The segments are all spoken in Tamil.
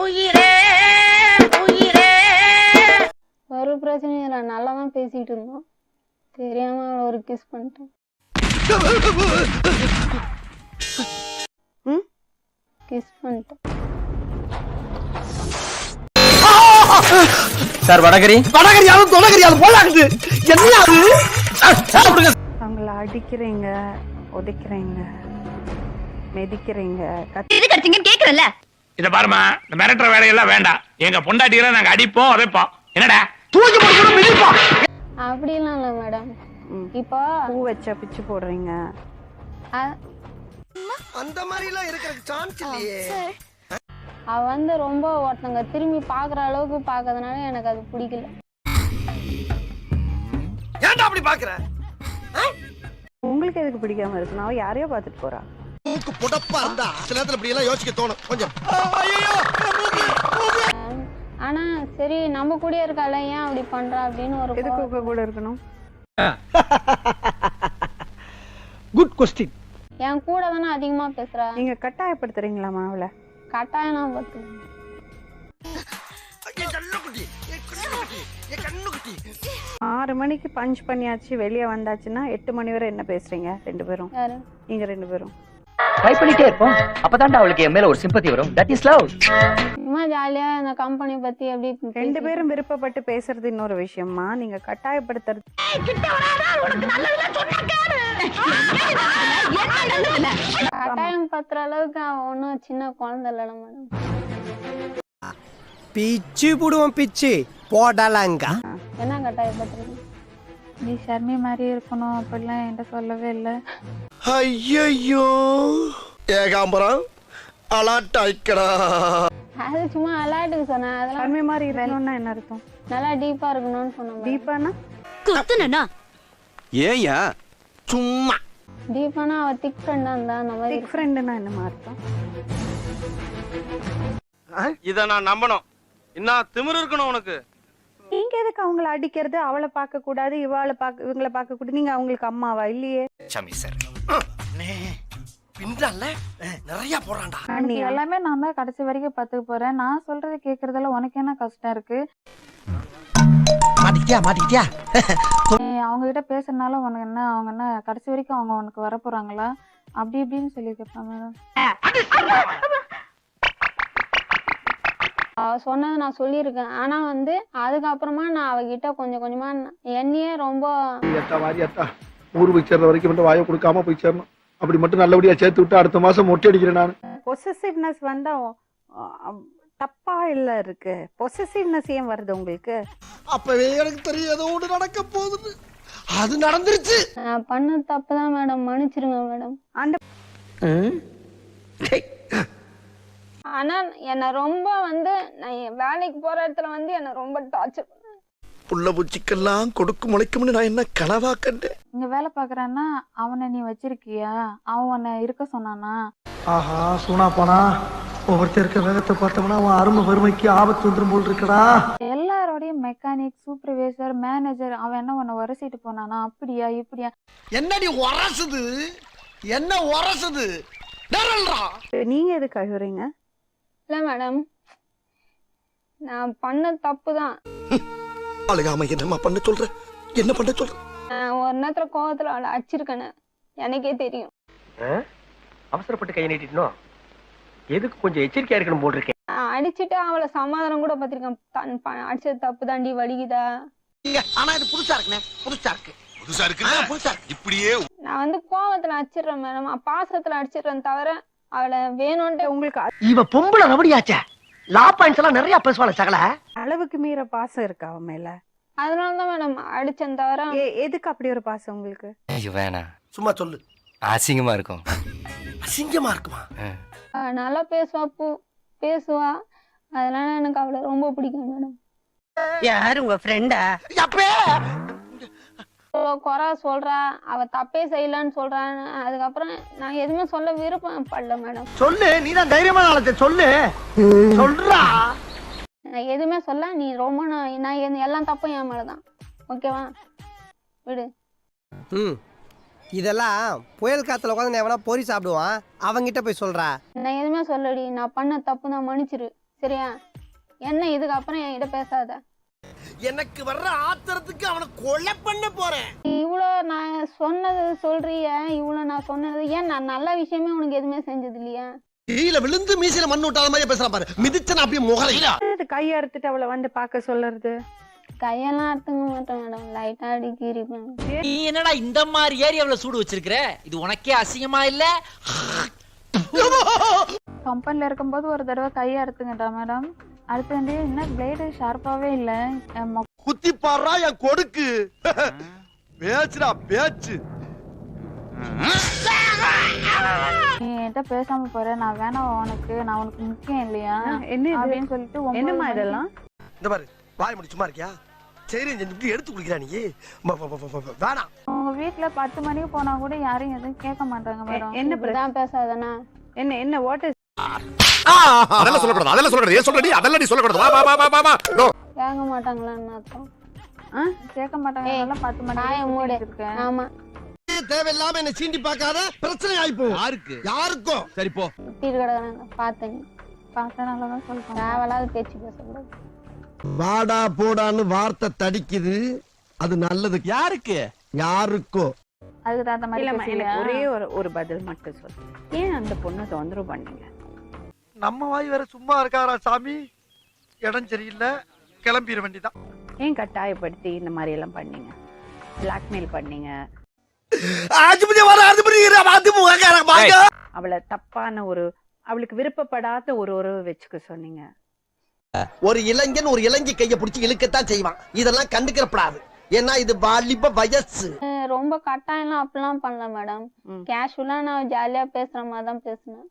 உயிரே உயிரே. ஒரு பிரச்சனையும் இல்லை, நல்லா தான் பேசிட்டு இருந்தோம். தெரியாம அவளை ஒரு கிஸ் பண்ணிட்டேன். கிஸ் பண்ணிட்டேன். சார் வடகரியாலும் தொடகரியாலும் போலாகுது. என்ன அது? அவங்கள அடிக்கிறீங்க, உதைக்கிறீங்க, மெதிக்கிறீங்க. எது கடிச்சீங்கன்னு கேக்குறல்ல. இத பாருமா, இந்த மிரட்டுற வேலையெல்லாம் வேண்டாம். எங்க பொண்டாட்டிகளை நாங்க அடிப்போம் உதைப்போம். என்னடா தூக்கி போட்டு மிதிப்போம். அப்படிலாம் இல்லை மேடம். இப்போ பூ வச்சா பிச்சு போடுறீங்க. அந்த மாதிரி எல்லாம் இருக்கிறதுக்கு சான்ஸ் இல்லையே. அவ வந்து ரொம்ப ஒருத்தங்க திரும்பி பாக்குற அளவுக்கு பாக்குறதுனால எனக்கு அது பிடிக்கல. ஏன்டா அப்படி பாக்குற? உங்களுக்கு எதுக்கு பிடிக்காம இருக்கு? நான் யாரையோ பார்த்துட்டு போறா. மூக்கு புடப்பா இருந்தா சில நேரத்துல இப்படி எல்லாம் யோசிக்க தோணும் கொஞ்சம். ஆனா சரி நம்ம கூட இருக்கால, ஏன் அப்படி பண்றா அப்படின்னு ஒரு எதுக்கு உங்க கூட இருக்கணும்? Good question. என் கூட தானே அதிகமா பேசுறா. நீங்க கட்டாயப்படுத்துறீங்களாமா அவளை? கட்டாயம் பத்து 6 மணிக்கு பஞ்ச் பண்ணியாச்சு, வெளியே வந்தாச்சுன்னா 8 மணி வரை என்ன பேசுறீங்க ரெண்டு பேரும்? யாரு? நீங்க ரெண்டு பேரும் ட்ரை பண்ணிட்டே இருப்போம். அப்பதான்டா அவளுக்கு என் மேல ஒரு சிம்பத்தி வரும். That is love. சும்மா ஜாலியா இந்த கம்பெனி பத்தி எப்படி ரெண்டு பேரும் விருப்பப்பட்டு பேசுறது இன்னொரு விஷயமா, நீங்க கட்டாயப்படுத்துறது. கட்டாயம் பத்துற அளவுக்கு அவன் ஒன்னும் சின்ன குழந்தை இல்ல மேடம். பிச்சு புடுவோம் பிச்சு போடலாங்க. என்ன கட்டாயம் பத்துறீங்க? நீ ஷர்மி மாதிரி இருக்கணும் அப்படிலாம் என்கிட்ட சொல்லவே இல்லை. ஐயோ ஏகாம்பரம் அலாட்டாய்க்கடா. அது சும்மா அலாட்டுக்கு சொன்னேன். அதெல்லாம் ஷர்மி மாதிரி இருக்கணும்னா என்ன அர்த்தம்? நல்லா டீப்பா இருக்கணும்னு சொன்னேன். டீப்பானா? குத்துனா ஏயா சும்மா டீப்பானா அவ திக் ஃப்ரெண்டா இருந்தா அந்த மாதிரி. திக் ஃப்ரெண்டுனா என்னமா அர்த்தம்? இத நான் நம்பணும். என்ன திமிரு இருக்கணும் உனக்கு? நீங்க எதுக்கு அவங்கள அடிக்கிறது? அவளை பார்க்க கூடாது, இவங்களை பார்க்க கூடாது. நீங்க அவங்களுக்கு அம்மாவா இல்லையே? சாமி சார் பின்றால நிறைய போறான்டா. நீ எல்லாமே நான் தான் கடைசி வரைக்கும் பார்த்துக்க போறேன். நான் சொல்றது கேக்குறதுல உனக்கு என்ன கஷ்டம் இருக்கு? மாட்டிக்கிட்டியா அவங்க கிட்ட பேசுறதுனால உனக்கு என்ன? அவங்க என்ன கடைசி வரைக்கும் அவங்க உனக்கு வர போறாங்களா? அப்படி இப்படின்னு சொல்லி கேட்பாங்க மேடம். அவ சொன்னதை நான் சொல்லியிருக்கேன். ஆனா வந்து அதுக்கப்புறமா நான் அவகிட்ட கொஞ்சம் கொஞ்சமா என்னையே ரொம்ப ஊர் போய் சேர்ற வரைக்கும் மட்டும் வாயை கொடுக்காம போய் சேரணும். அப்படி மட்டும் நல்லபடியா சேர்த்து விட்டு அடுத்த மாசம் மொட்டை அடிக்கிறேன் நான். பொசசிவ்னஸ் வந்தா தப்பா இல்ல இருக்கு. பொசசிவ்னஸ் ஏன் வருது உங்களுக்கு? அப்பவே எனக்கு தெரியும் ஏதோ ஒன்று நடக்க போகுது. அது நடந்துருச்சு. நான் பண்ண தப்புதான் மேடம், மன்னிச்சிருங்க மேடம். அந்த ஆனா என்ன ரொம்ப வந்து நான் வேலைக்கு போற இடத்துல வந்து என்ன ரொம்ப டார்ச்சர் பண்ண. புள்ள பூச்சிக்கெல்லாம் கொடுக்கு முளைக்கும்னு நான் என்ன கனவா கண்டேன். இங்க வேலை பாக்குறான்னா அவனை நீ வச்சிருக்கியா? அவன் உன்னை இருக்க சொன்னானா? ஆஹா சூனா போனா ஒவ்வொருத்தர் இருக்க வேகத்தை பார்த்தோம்னா அவன் அருமை வறுமைக்கு ஆபத்து வந்துடும் போல் இருக்கடா. எல்லாரோடையும் மெக்கானிக், சூப்பர்வைசர், மேனேஜர் அவன் என்ன உன்னை உரசிட்டு போனானா? அப்படியா இப்படியா? என்னடி உரசுது? என்ன உரசுது? நீங்க எதுக்கு அழுகுறீங்க? இல்ல மேடம், நான் பண்ண தப்புதான். அழுகாம என்னம்மா பண்ண சொல்ற? என்ன பண்ண சொல்ற? நான் ஒரு நேரத்துல கோவத்துல அவளை அடிச்சிருக்கேன்னு எனக்கே தெரியும். அவசரப்பட்டு கை நீட்டிட்டோம். எதுக்கு கொஞ்சம் எச்சரிக்கையா இருக்கணும் போல் இருக்கேன். அடிச்சுட்டு அவளை சமாதானம் கூட பத்திருக்கேன். அடிச்சது தப்பு தாண்டி, வலிக்குதா? ஆனா இது புதுசா இருக்குனே. புதுசா இருக்கு இப்படியே. நான் வந்து கோவத்துல அடிச்சிடுறேன் மேடம், பாசத்துல அடிச்சிடுறேன் தவிர அவளை வேணும்ட்டு. உங்களுக்கு இவ பொம்பளை ரபடியாச்சே. லா பாயிண்ட்ஸ் எல்லாம் நிறைய பேசுவாள சகல. அளவுக்கு மீற பாசம் இருக்கா அவன் மேல? அதனாலதான் மேடம் அடிச்சேன் தவிர. எதுக்கு அப்படி ஒரு பாசம் உங்களுக்கு? வேணா சும்மா சொல்லு. அசிங்கமா இருக்கும். அசிங்கமா இருக்குமா? நல்லா பேசுவா. அதனால எனக்கு அவளை ரொம்ப பிடிக்கும் மேடம். யாரு உங்க ஃப்ரெண்டா? குறை சொல்றா, அவ தப்பே செய்யலன்னு சொல்றான்னு. அதுக்கப்புறம் நான் எதுவுமே சொல்ல விருப்பம் படல மேடம். சொல்லு, நீதான் தைரியமான ஆளத்தை சொல்லு. சொல்றா. நான் எதுவுமே சொல்ல. நீ ரொம்ப நான் எல்லாம் தப்பும் என் மேலதான். ஓகேவா? விடு. இதெல்லாம் புயல் காத்துல உட்காந்து எவனா பொறி சாப்பிடுவான், அவங்கிட்ட போய் சொல்றா. நான் எதுவுமே சொல்லடி. நான் பண்ண தப்பு தான், மன்னிச்சிரு. சரியா? என்ன இதுக்கப்புறம் என்கிட்ட பேசாத. எனக்கு வர்ற ஆத்திரத்துக்கு அவனை கொலை பண்ண போறேன். இவ்வளோ நான் சொன்னது சொல்றிய, இவ்வளோ நான் சொன்னது ஏன் நான் நல்ல விஷயமே உனக்கு எதுவுமே செஞ்சது இல்லையா? கீழே விழுந்து மீசையில மண்ணு விட்டாத மாதிரி பேசுறான் பாரு. மிதிச்சன அப்படியே முகரையில. கையை அறுத்துட்டு அவளை வந்து பார்க்க சொல்றது. கையெல்லாம் அறுத்துக்க மாட்டேன் மேடம், லைட்டா அடிக்கிருப்பேன். நீ என்னடா இந்த மாதிரி ஏரியாவுல சூடு வச்சிருக்கிற? இது உனக்கே அசிங்கமா இல்ல? கம்பெனில இருக்கும்போது ஒரு தடவை கையை அறுத்துங்கட்டா மேடம். அடுத்து வந்து என்ன பிளேடு ஷார்ப்பாவே இல்ல. குத்தி பாடுறா என் கொடுக்கு. பேச்சுடா பேச்சு. நீ என்கிட்ட பேசாம போற, நான் வேணாம் உனக்கு, நான் உனக்கு முக்கியம் இல்லையா என்ன அப்படின்னு சொல்லிட்டு என்னம்மா இதெல்லாம்? இந்த பாரு வாய் முடி சும்மா இருக்கியா? சரி செஞ்சு எடுத்து குடிக்கிறா நீ. வேணாம். உங்க வீட்டுல 10 மணிக்கு போனா கூட யாரும் எதுவும் கேட்க மாட்டாங்க மேடம். என்ன இப்படிதான் பேசாதனா? என்ன வாட் இஸ்? அதெல்லாம் சொல்லக்கூடாது, அதெல்லாம் சொல்லக்கூடாது. ஏன் சொல்றடி? அதெல்லாம் நீ சொல்லக்கூடாது. வா வா வா வா வா. கேட்க மாட்டாங்களான்னு அர்த்தம். கேட்க மாட்டாங்க. அதெல்லாம் 10 மணிக்கு இருக்கேன். ஆமா, தேவையில்லாம என்ன சீண்டி பார்க்காத, பிரச்சனை ஆயிப்போ. யாருக்கும் சரி போ. சுத்திட்டு கிடக்குறாங்க பார்த்தேன். பார்த்தனாலதான் சொல்றேன். தேவையில்லாத பேச்சு பேசக்கூடாது. வாடா போடான்னு வார்த்தை தடிக்குது. அது நல்லது யாருக்கு? யாருக்கோ. அதுக்கு தகுந்த மாதிரி இல்லம்மா, பேசலையா? எனக்கு ஒரே ஒரு பதில் மட்டும் சொல்லு. ஏன் அந்த பொண்ணை தொந்தரவு பண்ணீங்க? நம்ம வாய் வேற சும்மா இருக்காரா சாமி? இடம் சரியில்லை, கிளம்பிட வேண்டியதான். ஏன் கட்டாயப்படுத்தி இந்த மாதிரி எல்லாம் பண்ணீங்க? பிளாக்மெயில் பண்ணீங்க. அவளை தப்பான அவளுக்கு விருப்பப்படாத ஒரு உறவு வச்சுக்க சொன்னீங்க. ஒரு இளைஞன் ஒரு இளைஞி கைய பிடிச்சி இழுக்கத்தான் செய்வான். இதெல்லாம் கண்டுக்கிறப்படாது. ஏன்னா இது வாலிப வயசு. ரொம்ப கட்டாயம்லாம் அப்படிலாம் பண்ணல மேடம். கேஷுவலா நான் ஜாலியா பேசுற மாதிரி தான் பேசினேன்.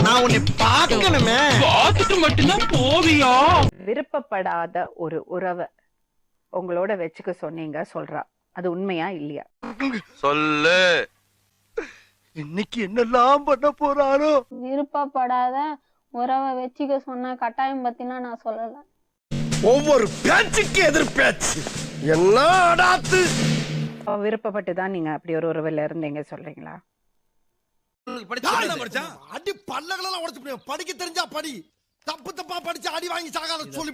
நான் உன்னை பார்க்கணுமே. பார்த்துட்டு மட்டும்தான் போவியா? விருப்பப்படாத ஒரு உறவை உங்களோட வச்சுக்க சொன்னீங்க சொல்றா. அது உண்மையா இல்லையா? சொல்லு. இன்னைக்கு என்னெல்லாம் பண்ண போறாரோ. விருப்பப்படாத உறவை வச்சுக்க சொன்ன கட்டாயம் பத்திலாம் நான் சொல்லல. ஒவ்வொரு பேச்சுக்கு எதிர் பேச்சு. என்னடாத்து? விருப்பப்பட்டுதான் நீங்க அப்படி ஒரு உறவுல இருந்தீங்க சொல்றீங்களா? அடி பல்லகளெல்லாம் உடைச்சு படிக்க தெரிஞ்சா படி. தப்பு தப்பா படிச்சு அடி வாங்கி சாகாத சொல்லி.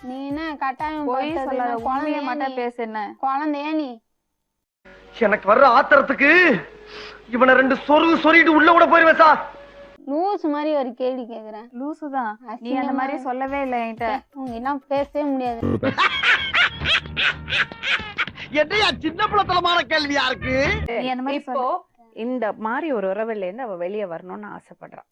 நீ என்ன கட்டாயம் போய் படுத்துறது? சொல்லாத, குழந்தையா உண்மையை மட்டும் நீ? பேசு. என்ன குழந்தையா நீ? எனக்கு வர்ற ஆத்திரத்துக்கு இவனை 2 சொருகிட்டு உள்ள கூட போயிருவேன் சார். லூஸ் மாதிரி ஒரு கேள்வி கேக்குறேன். லூசுதான். நீ அந்த மாதிரி சொல்லவே இல்லை என்கிட்ட. உங்க எல்லாம் பேசவே முடியாது. என்னையா சின்ன பிள்ளைத்தனமான கேள்வியா இருக்கு? நீ அந்த மாதிரி இப்போ இந்த மாதிரி ஒரு உறவுல இருந்து அவ வெளியே வரணும்னு ஆசைப்படுறான்.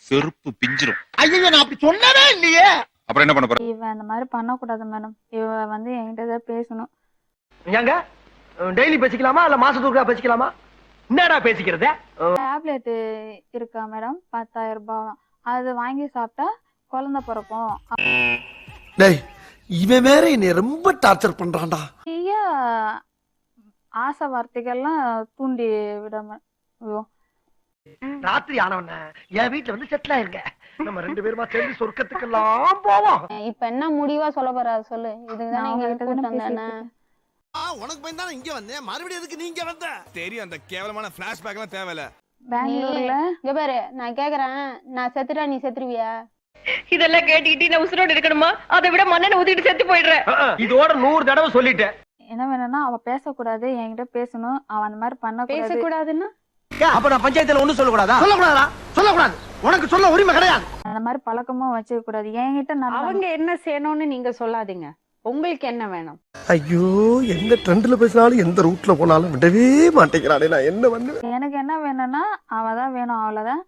செருப்பு பிஞ்சிரும். ஐயோ நான் அப்படி சொன்னவே இல்லையே. அப்புறம் என்ன பண்ண போற? இவ அந்த மாதிரி பண்ணக்கூடாது மேடம். இவ வந்து என்கிட்ட தான் பேசணும். ஏங்க டெய்லி பேசிக்கலாமா இல்ல மாசத்துக்கு பேசிக்கலாமா? என்னடா பேசிக்கிறத? டேப்லெட் இருக்கா மேடம், 10,000 ரூபாய். அது வாங்கி சாப்பிட்டா குழந்தை பிறக்கும். டேய் இவன் வேற என்னை ரொம்ப டார்ச்சர் பண்றான்டா. நிறைய ஆசை வார்த்தைகள்லாம் தூண்டி விடாம. ராத்திரி ஆனவன என் வீட்டுல வந்து செட்டில் ஆயிருங்க. நம்ம 2 பேருமா சேர்ந்து சொர்க்கத்துக்கெல்லாம் போவோம். இப்ப என்ன முடிவா சொல்ல போற சொல்லு. இதுக்குதான் நான் நீங்க உங்ககிட்ட தானே கூப்பிட்டு வந்தானே. உனக்கு பயந்தானே இங்க வந்தேன். மறுபடியும் எதுக்கு நீங்க வந்த? தெரியும் அந்த கேவலமான பிளாஷ்பேக் எல்லாம் தேவையில்ல. பெங்களூர்ல இங்க பாரு, நான் கேக்குறேன், நான் செத்துட்டா நீ செத்துருவியா? இதெல்லாம் கேட்டுக்கிட்டு நான் உசுரோடு இருக்கணுமா? அதை விட மண்ணெண்ணெய் ஊத்திட்டு செத்து போயிடுறேன். இதோட 100 தடவை சொல்லிட்டேன். என்ன வேணும்னா அவ பேசக்கூடாது, என்கிட்ட பேசணும். அவ அந்த மாதிரி பண்ண பேசக்கூடாதுன்னா அப்ப நான் பஞ்சாயத்துல ஒண்ணும் சொல்லக்கூடாதா? சொல்லக்கூடாதா? சொல்லக்கூடாது. உனக்கு சொல்ல உரிமை கிடையாது. அந்த மாதிரி பழக்கமும் வச்சுக்க கூடாது. என்கிட்ட அவங்க என்ன செய்யணும்னு நீங்க சொல்லாதீங்க. உங்களுக்கு என்ன வேணும்? ஐயோ எந்த ட்ரெண்ட்ல பேசினாலும் எந்த ரூட்ல போனாலும் விடவே மாட்டேங்கிறானே. நான் என்ன பண்ணுவேன்? எனக்கு என்ன வேணும்னா அவ தான் வேணும். அவ்வளவுதான்.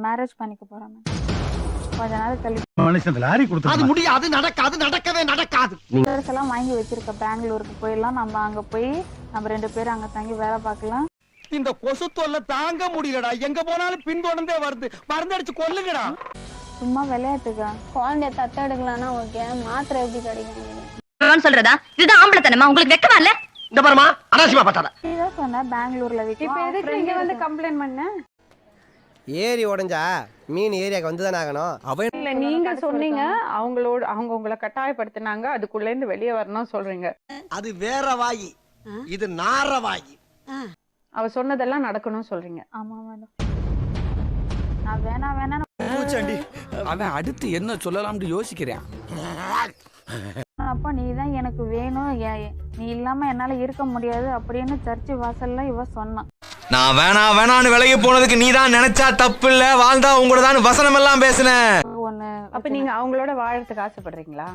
மேரேஜ் பண்ணிக்க போறேன். கொஞ்ச நாள் கழிச்சு அது முடியாது, நடக்காது, நடக்கவே நடக்காது. எல்லாம் வாங்கி வச்சிருக்க. பெங்களூருக்கு போயிடலாம். நம்ம அங்க போய் நம்ம 2 பேரும் அங்க தங்கி வேலை பார்க்கலாம். இந்த கொசு தொல்லை தாங்க முடியலடா. எங்க போனாலும் பின்தொடர்ந்தே வருது. மருந்தடிச்சு கொல்லுங்கடா. சும்மா விளையாட்டுக்கா. குழந்தைய தத்தெடுக்கலாம்னா ஓகே, மாத்திரை எப்படி கிடைக்கும்? சொல்றதா? இதுதான் ஆம்பளத்தனமா? உங்களுக்கு வெக்கமா இல்ல? இந்த பாருமா அனாவசியமா பார்த்தாத. நீதான் சொன்ன பெங்களூர்ல இப்ப எதுக்கு இங்க வந்து கம்ப்ளைண்ட் பண்ண? ஏரி உடைஞ்சா மீன் ஏரியாக்கு வந்துதானே ஆகணும். இல்ல நீங்க சொன்னீங்க அவங்க உங்களை கட்டாயப்படுத்தினாங்க, அதுக்குள்ள இருந்து வெளியே வரணும் சொல்றீங்க. அது வேற வாயி, இது நார வாயி. அவ சொன்னதெல்லாம் நடக்கணும் சொல்றீங்க. ஆமா மேடம். நான் வேணாம் அவன் அடுத்து என்ன சொல்லலாம்னு யோசிக்கிறேன். அப்பா நீ தான் எனக்கு வேணும், நீ இல்லாம என்னால இருக்க முடியாது அப்படின்னு சர்ச்சு வாசல்ல இவ சொன்னான். நான் வேணான்னு விலகி போனதுக்கு நீ தான் நினைச்சா தப்பு இல்ல, வாழ்ந்தா உங்களோட தான் வசனம் எல்லாம் பேசுனேன். ஒண்ணு அப்ப நீங்க அவங்களோட வாழறதுக்கு ஆசைப்படுறீங்களா?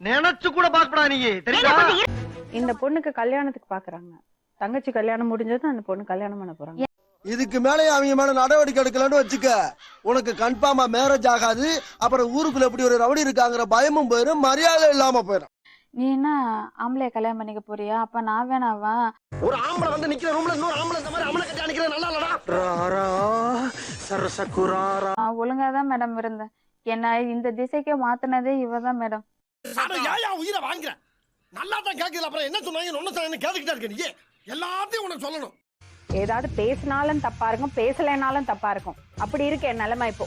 நினைச்சு கூட பாக்கப்படா நீ தெரியுமா? இந்த பொண்ணுக்கு கல்யாணத்துக்கு பாக்குறாங்க. தங்கச்சி கல்யாணம் முடிஞ்சதும் அந்த பொண்ணு கல்யாணம் பண்ண போறாங்க. இதுக்கு மேலே அவங்க மேல நடவடிக்கை எடுக்கலன்னு வச்சுக்க, உனக்கு கன்ஃபார்மா மேரேஜ் ஆகாது. அப்புறம் ஊருக்குள்ள எப்படி ஒரு ரவுடி இருக்காங்கிற பயமும் போயிடும், மரியாதை இல்லாம போயிடும். நீ என்ன ஆம்பளைய கல்யாணம் பண்ணிக்க போறியா? அப்ப நான் வேணாவா? ஒரு ஆம்பளை வந்து நிக்கிற ரூம்ல இன்னொரு ஆம்பளை இந்த மாதிரி அமல கட்டி நிக்கிற நல்லா இல்லடா. நான் ஒழுங்காதான் மேடம் இருந்தேன். என்ன இந்த திசைக்கே மாத்தினதே இவதான் மேடம். உயிரை வாங்குற நல்லா தான் கேக்குது. அப்புறம் என்ன சொன்னாங்க ஒன்னு கேட்டுக்கிட்டே இருக்க நீ. எல்லாத்தையும் உனக்கு சொல்லணும். ஏதாவது பேசினாலும் தப்பா இருக்கும், பேசலைனாலும் தப்பா இருக்கும். அப்படி இருக்கு என் நிலைமை இப்போ.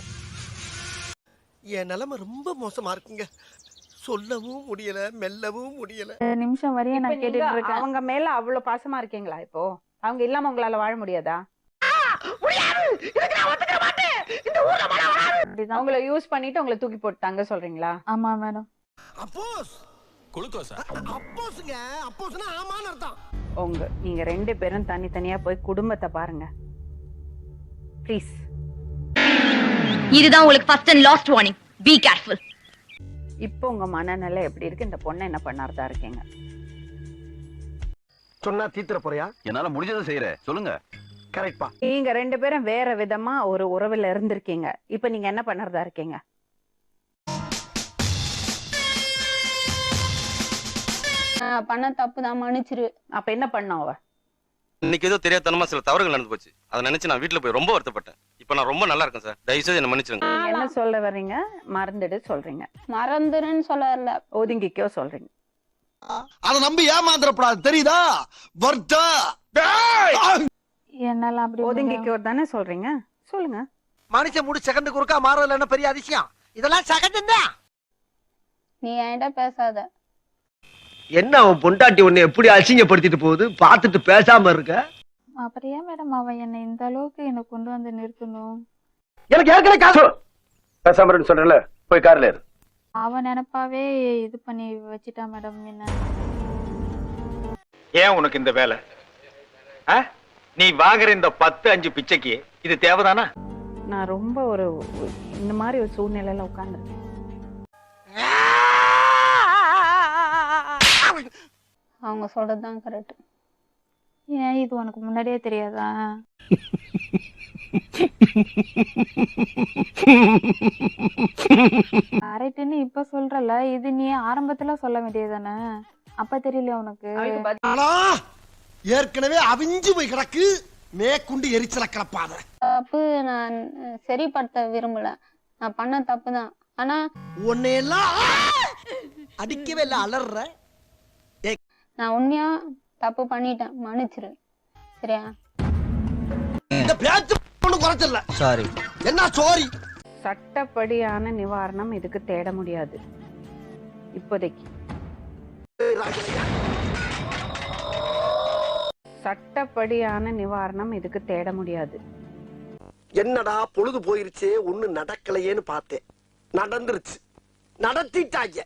என் நிலைமை ரொம்ப மோசமா இருக்குங்க. சொல்லவும் முடியல, மெல்லவும் முடியல. நிமிஷம் வரையும் நான் இப்ப கேட்டுட்டு நீங்க இருக்கேன். அவங்க மேல அவ்வளவு பாசமா இருக்கீங்களா? இப்போ அவங்க இல்லாம உங்களால வாழ முடியாதா? அப்படிதான். அவங்கள யூஸ் பண்ணிட்டு உங்களை தூக்கி போட்டாங்க சொல்றீங்களா? ஆமா மேடம். அப்போஸ் அப்போஸ்ங்க, அப்போஸ்னா ஆமான்னு அர்த்தம். நீங்க 2 பேரும் தனித்தனியா போய் குடும்பத்தை பாருங்க ப்ளீஸ். இதுதான் உங்களுக்கு first and last warning. B careful. இப்போ உங்க மனநிலை எப்படி இருக்கு? இந்த பொண்ணை என்ன பண்ணாரதா இருக்கீங்க? சொன்னா தீத்துற போறியா? என்னால முடிஞ்சதை செய்யறேன், சொல்லுங்க. கரெக்ட்பா. நீங்க 2 பேரும் வேற விதமா ஒரு உறவுல இருந்திருக்கீங்க. இப்ப நீங்க என்ன பண்ணறதா இருக்கீங்க? பண்ண தப்பு தான், மன்னிச்சிரு. அப்ப என்ன பண்ண அவ? இன்னைக்கு ஏதோ தெரியாதனமா சில தவறுகள் நடந்து போச்சு. அதை நினைச்சு நான் வீட்டுல போய் ரொம்ப வருத்தப்பட்டேன். இப்ப நான் ரொம்ப நல்லா இருக்கேன் சார். தயவு செய்து என்ன மன்னிச்சிருங்க. நீங்க என்ன சொல்ல வர்றீங்க? மறந்துடு சொல்றீங்க, மறந்துருன்னு சொல்லல, ஒதுங்கிக்கோ சொல்றீங்க. அதை நம்பி ஏமாந்துடப்படாது, தெரியுதா? வர்த்தா என்னால அப்படி ஒதுங்கிக்கோ தானே சொல்றீங்க, சொல்லுங்க. மனுஷன் முடி செகண்டுக்கு ஒருக்கா மாறதுல என்ன பெரிய அதிசயம்? இதெல்லாம் செகண்ட் தான். நீ என்கிட்ட பேசாத. என்ன அவன் பொண்டாட்டி உன்னை எப்படி அசிங்கப்படுத்திட்டு போகுது, பார்த்துட்டு பேசாம இருக்க? அப்புறம் ஏன் மேடம் அவன் என்ன இந்த அளவுக்கு என்ன கொண்டு வந்து நிறுத்தணும்? எனக்கு ஏற்கனவே காசு பேசாம இருக்கு சொல்றல, போய் கார்ல ஏறு. அவன் நினைப்பாவே இது பண்ணி வச்சிட்டா மேடம் என்ன. ஏன் உனக்கு இந்த வேலை? நீ வாங்குற இந்த 10-5 பிச்சைக்கு இது தேவைதானா? நான் ரொம்ப இந்த மாதிரி ஒரு சூழ்நிலையில உட்கார்ந்துருக்கேன். அவங்க சொல்றதுதான் கரெக்ட். ஏன் இது உனக்கு முன்னாடியே தெரியாதா? கரெக்ட்னு இப்ப சொல்றல, இது நீ ஆரம்பத்துல சொல்ல வேண்டியதானே? அப்ப தெரியல உனக்கு? ஏற்கனவே அவிஞ்சு போய் கிடக்கு, மேற்கொண்டு எரிச்சல கிளப்பாத. தப்பு நான் சரிப்படுத்த விரும்பல. நான் பண்ண தப்பு தான். ஆனா உன்னையெல்லாம் அடிக்கவே இல்ல, அலற. நான் உண்மையா தப்பு பண்ணிட்டேன், மன்னிச்சிரு. சரியா? இந்த பேச்சு ஒண்ணும் குறைச்சல. சாரி. என்ன சாரி? சட்டப்படியான நிவாரணம் இதுக்கு தேட முடியாது இப்போதைக்கு. சட்டப்படியான நிவாரணம் இதுக்கு தேட முடியாது. என்னடா பொழுது போயிருச்சே, ஒண்ணு நடக்கலையேன்னு பார்த்தேன். நடந்துருச்சு, நடத்திட்டாங்க.